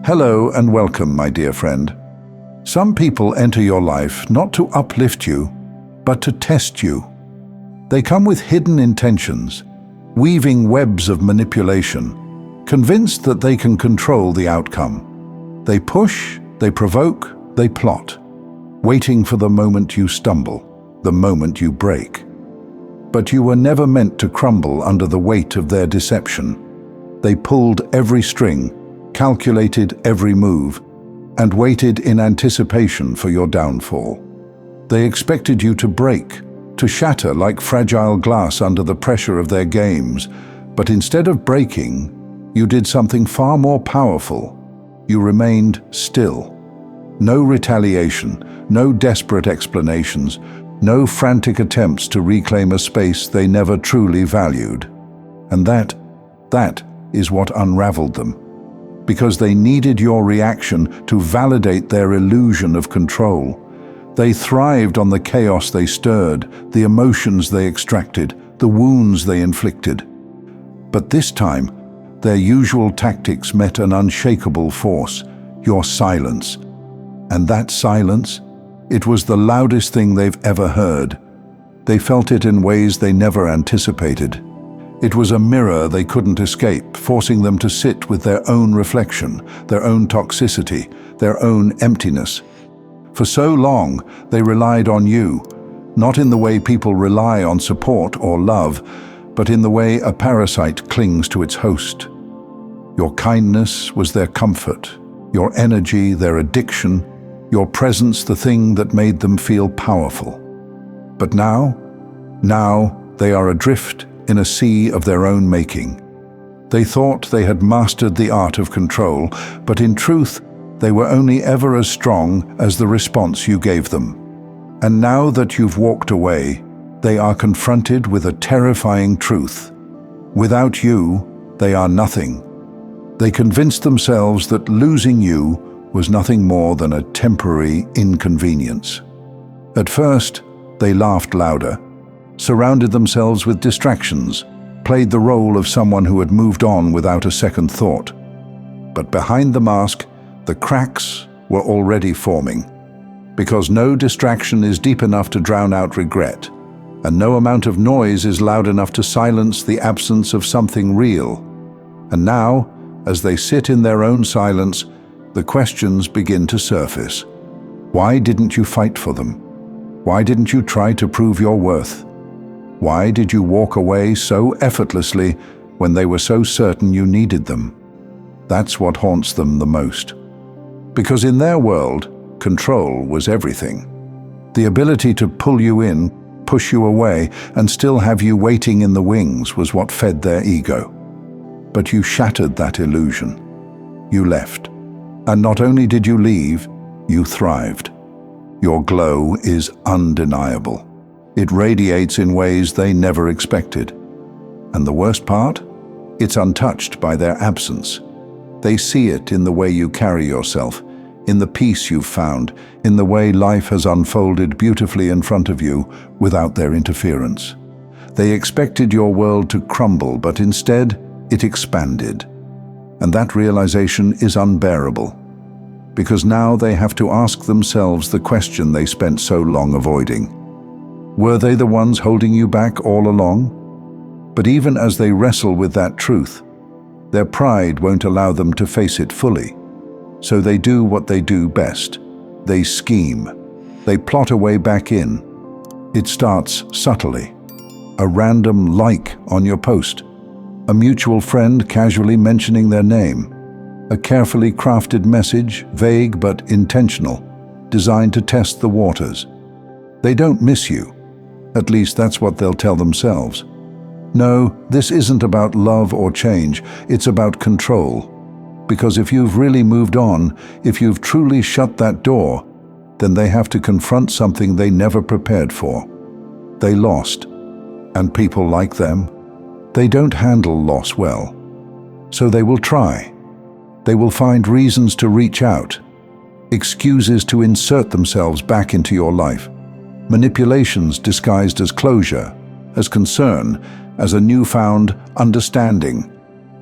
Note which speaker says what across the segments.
Speaker 1: Hello and welcome, my dear friend. Some people enter your life not to uplift you, but to test you. They come with hidden intentions, weaving webs of manipulation, convinced that they can control the outcome. They push, they provoke, they plot, waiting for the moment you stumble, the moment you break. But you were never meant to crumble under the weight of their deception. They pulled every string, calculated every move, and waited in anticipation for your downfall. They expected you to break, to shatter like fragile glass under the pressure of their games. But instead of breaking, you did something far more powerful. You remained still. No retaliation, no desperate explanations, no frantic attempts to reclaim a space they never truly valued. And that is what unraveled them. Because they needed your reaction to validate their illusion of control. They thrived on the chaos they stirred, the emotions they extracted, the wounds they inflicted. But this time, their usual tactics met an unshakable force, your silence. And that silence, it was the loudest thing they've ever heard. They felt it in ways they never anticipated. It was a mirror they couldn't escape, forcing them to sit with their own reflection, their own toxicity, their own emptiness. For so long, they relied on you, not in the way people rely on support or love, but in the way a parasite clings to its host. Your kindness was their comfort, your energy their addiction, your presence the thing that made them feel powerful. But now they are adrift in a sea of their own making. They thought they had mastered the art of control, but in truth, they were only ever as strong as the response you gave them. And now that you've walked away, they are confronted with a terrifying truth. Without you, they are nothing. They convinced themselves that losing you was nothing more than a temporary inconvenience. At first, they laughed louder, surrounded themselves with distractions, played the role of someone who had moved on without a second thought. But behind the mask, the cracks were already forming. Because no distraction is deep enough to drown out regret, and no amount of noise is loud enough to silence the absence of something real. And now, as they sit in their own silence, the questions begin to surface. Why didn't you fight for them? Why didn't you try to prove your worth? Why did you walk away so effortlessly when they were so certain you needed them? That's what haunts them the most. Because in their world, control was everything. The ability to pull you in, push you away, and still have you waiting in the wings was what fed their ego. But you shattered that illusion. You left. And not only did you leave, you thrived. Your glow is undeniable. It radiates in ways they never expected. And the worst part? It's untouched by their absence. They see it in the way you carry yourself, in the peace you've found, in the way life has unfolded beautifully in front of you without their interference. They expected your world to crumble, but instead, it expanded. And that realization is unbearable, because now they have to ask themselves the question they spent so long avoiding. Were they the ones holding you back all along? But even as they wrestle with that truth, their pride won't allow them to face it fully. So they do what they do best. They scheme. They plot a way back in. It starts subtly. A random like on your post. A mutual friend casually mentioning their name. A carefully crafted message, vague but intentional, designed to test the waters. They don't miss you. At least that's what they'll tell themselves. No, this isn't about love or change. It's about control. Because if you've really moved on, if you've truly shut that door, then they have to confront something they never prepared for. They lost. And people like them, they don't handle loss well. So they will try. They will find reasons to reach out, excuses to insert themselves back into your life, manipulations disguised as closure, as concern, as a newfound understanding.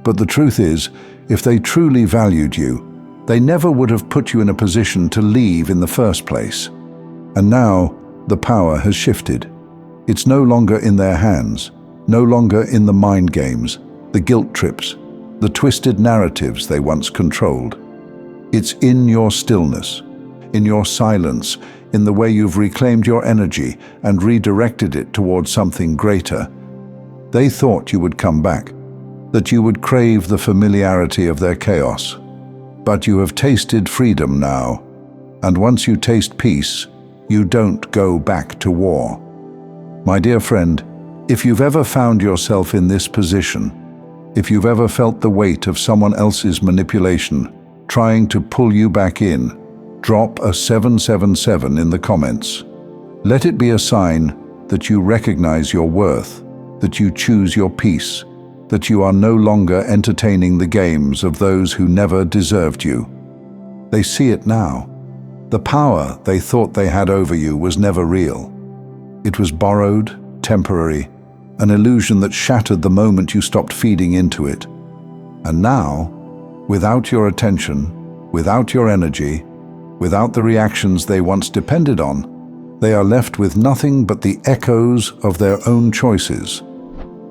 Speaker 1: But the truth is, if they truly valued you, They never would have put you in a position to leave in the first place. And now, the power has shifted. It's no longer in their hands, no longer in the mind games, the guilt trips, the twisted narratives they once controlled. It's in your stillness, in your silence, in the way you've reclaimed your energy and redirected it towards something greater. They thought you would come back, that you would crave the familiarity of their chaos. But you have tasted freedom now, and once you taste peace, you don't go back to war. My dear friend, if you've ever found yourself in this position, if you've ever felt the weight of someone else's manipulation trying to pull you back in, drop a 777 in the comments. Let it be a sign that you recognize your worth, that you choose your peace, that you are no longer entertaining the games of those who never deserved you. They see it now. The power they thought they had over you was never real. It was borrowed, temporary, an illusion that shattered the moment you stopped feeding into it. And now, without your attention, without your energy, without the reactions they once depended on, they are left with nothing but the echoes of their own choices.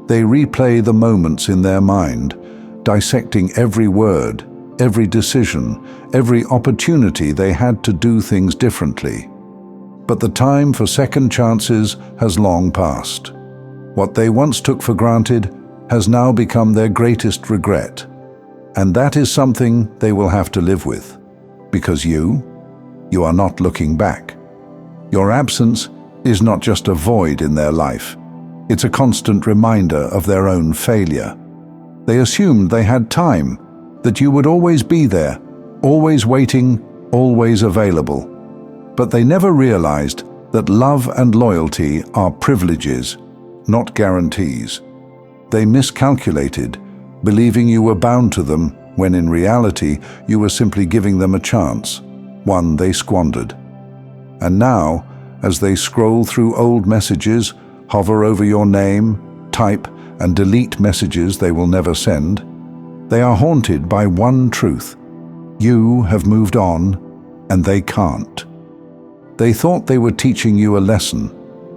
Speaker 1: They replay the moments in their mind, dissecting every word, every decision, every opportunity they had to do things differently. But the time for second chances has long passed. What they once took for granted has now become their greatest regret. And that is something they will have to live with. Because you are not looking back. Your absence is not just a void in their life. It's a constant reminder of their own failure. They assumed they had time, that you would always be there, always waiting, always available. But they never realized that love and loyalty are privileges, not guarantees. They miscalculated, believing you were bound to them, when in reality you were simply giving them a chance, one they squandered. And now, as they scroll through old messages, hover over your name, type and delete messages they will never send, they are haunted by one truth. You have moved on, and they can't. They thought they were teaching you a lesson,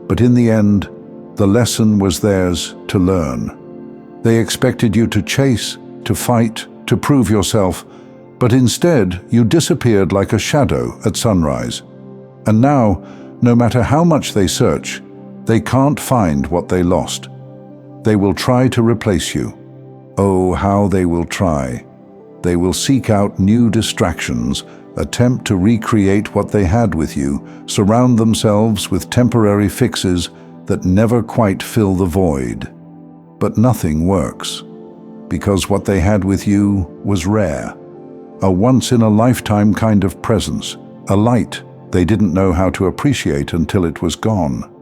Speaker 1: but in the end, the lesson was theirs to learn. They expected you to chase, to fight, to prove yourself, but instead you disappeared like a shadow at sunrise. And now, no matter how much they search, they can't find what they lost. They will try to replace you. Oh, how they will try. They will seek out new distractions, attempt to recreate what they had with you, surround themselves with temporary fixes that never quite fill the void. But nothing works, because what they had with you was rare, a once-in-a-lifetime kind of presence, a light they didn't know how to appreciate until it was gone.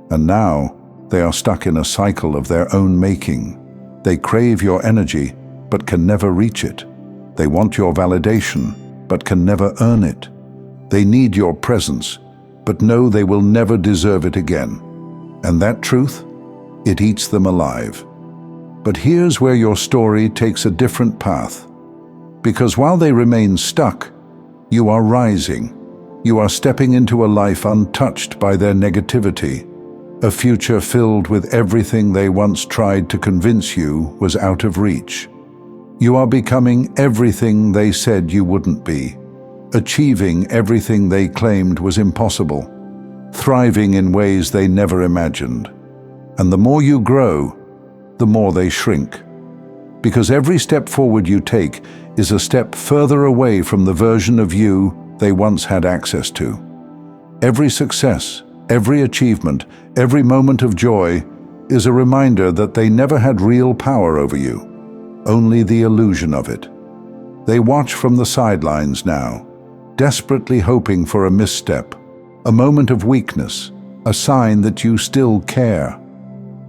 Speaker 1: And now, they are stuck in a cycle of their own making. They crave your energy, but can never reach it. They want your validation, but can never earn it. They need your presence, but know they will never deserve it again. And that truth, it eats them alive. But here's where your story takes a different path. Because while they remain stuck, you are rising. You are stepping into a life untouched by their negativity, a future filled with everything they once tried to convince you was out of reach. You are becoming everything they said you wouldn't be, achieving everything they claimed was impossible, thriving in ways they never imagined. And the more you grow, the more they shrink. Because every step forward you take is a step further away from the version of you they once had access to. Every success, every achievement, every moment of joy is a reminder that they never had real power over you, only the illusion of it. They watch from the sidelines now, desperately hoping for a misstep, a moment of weakness, a sign that you still care.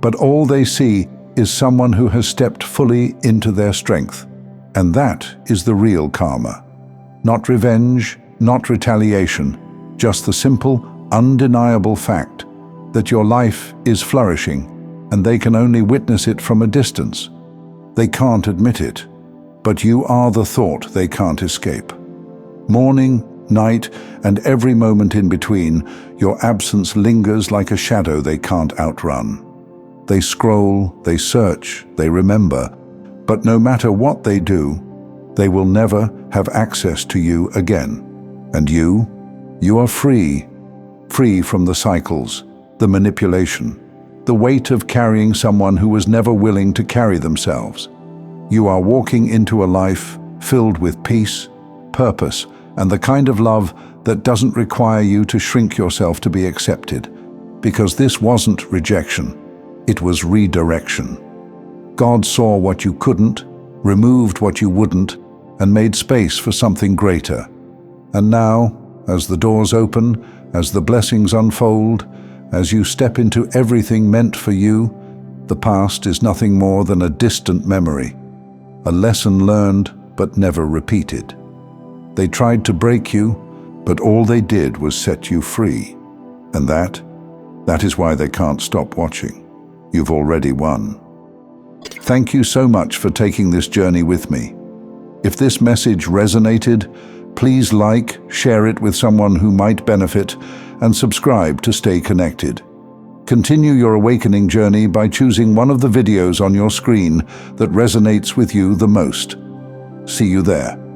Speaker 1: But all they see is someone who has stepped fully into their strength. And that is the real karma. Not revenge, not retaliation, just the simple, undeniable fact that your life is flourishing and they can only witness it from a distance. They can't admit it, but you are the thought they can't escape. Morning, night, and every moment in between, your absence lingers like a shadow they can't outrun. They scroll, they search, they remember, but no matter what they do, they will never have access to you again. And you are free from the cycles, the manipulation, the weight of carrying someone who was never willing to carry themselves. You are walking into a life filled with peace, purpose, and the kind of love that doesn't require you to shrink yourself to be accepted. Because this wasn't rejection, it was redirection. God saw what you couldn't, removed what you wouldn't, and made space for something greater. And now, as the doors open, as the blessings unfold, as you step into everything meant for you, the past is nothing more than a distant memory, a lesson learned but never repeated. They tried to break you, but all they did was set you free. And that is why they can't stop watching. You've already won. Thank you so much for taking this journey with me. If this message resonated, please like, share it with someone who might benefit, and subscribe to stay connected. Continue your awakening journey by choosing one of the videos on your screen that resonates with you the most. See you there.